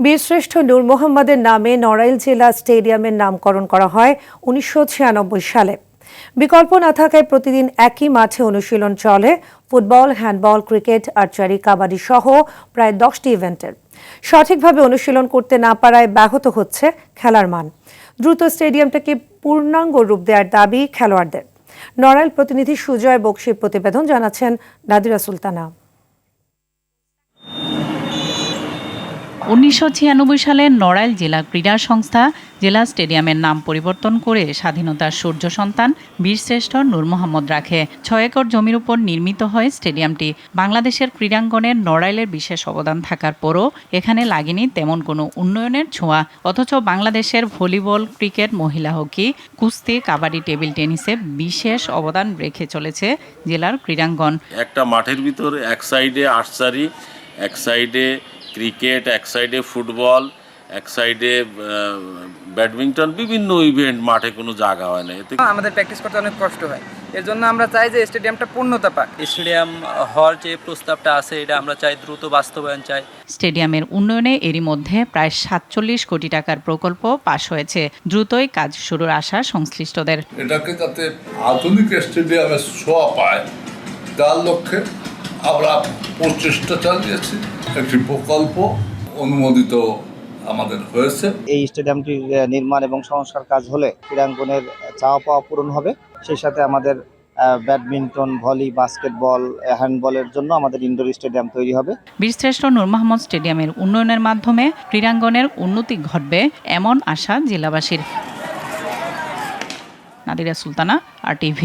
বীরশ্রেষ্ঠ নূর মোহাম্মদের নামে নড়াইল জেলা স্টেডিয়ামের নামকরণ করা হয় ১৯৯৬ সালে। বিকল্প না থাকায় প্রতিদিন একই মাঠে অনুশীলন চলে football, handball, cricket, archery, kabaddi সহ প্রায় ১০টি ইভেন্টের। সঠিকভাবে অনুশীলন করতে না পারায় ব্যাহত হচ্ছে খেলার মান। দ্রুত স্টেডিয়ামটাকে পূর্ণাঙ্গ রূপ দেওয়ার দাবি খেলোয়াড়দের। নড়াইল প্রতিনিধি সুজয় বক্সির প্রতিবেদন, জানাচ্ছেন নাদিরা সুলতানা। ১৯৯৬ সালে নড়াইল জেলা ক্রীড়া সংস্থা জেলা স্টেডিয়ামের নাম পরিবর্তন করে স্বাধীনতার সূর্য সন্তান বীরশ্রেষ্ঠ নূর মোহাম্মদ রাখে। ৬ একর জমির উপর নির্মিত হয় স্টেডিয়ামটি। বাংলাদেশের ক্রীড়াঙ্গনের নড়াইলের বিশেষ অবদান থাকার পরও এখানে লাগেনি তেমন কোনো উন্নয়নের ছোঁয়া। অথচ বাংলাদেশের ভলিবল, ক্রিকেট, মহিলা হকি, কুস্তি, কাবাডি, টেবিল টেনিসে বিশেষ অবদান রেখে চলেছে জেলার ক্রীড়াঙ্গন। একটা মাঠের ভিতর এক সাইডে আর্চারি, এক সাইডে ক্রিকেট, এক সাইডে ফুটবল, এক সাইডে ব্যাডমিন্টন, বিভিন্ন ইভেন্ট, মাঠে কোনো জায়গা হয় না। এতে আমাদের প্র্যাকটিস করতে অনেক কষ্ট হয়। এর জন্য আমরা চাই যে স্টেডিয়ামটা পূর্ণতা পাক। স্টেডিয়াম হওয়ার যে প্রস্তাবটা আছে এটা আমরা চাই দ্রুত বাস্তবায়ন চাই। স্টেডিয়ামের উন্নয়নে এরই মধ্যে প্রায় ৪৭ কোটি টাকার প্রকল্প পাশ হয়েছে। দ্রুতই কাজ শুরুর আশা সংশ্লিষ্টদের। এটাকে যাতে আধুনিক স্টেডিয়ামের ছোঁয়া পায় তার লক্ষ্যে আমরা প্রচেষ্টা চালিয়েছি। একটি প্রকল্প অনুমোদিত আমাদের হয়েছে। এই স্টেডিয়ামটির নির্মাণ এবং সংস্কার কাজ হলে ক্রীড়াঙ্গনের চাওয়া পাওয়া পূরণ হবে। সেই সাথে আমাদের ব্যাডমিন্টন, ভলি, বাস্কেটবল, হ্যান্ডবলের জন্য আমাদের ইনডোর স্টেডিয়াম তৈরি হবে। বীরশ্রেষ্ঠ নূর মোহাম্মদ স্টেডিয়ামের উন্নয়নের মাধ্যমে ক্রীড়াঙ্গনের উন্নতি ঘটবে এমন আশা জেলাবাসীর। নাদিরা সুলতানা, RTV।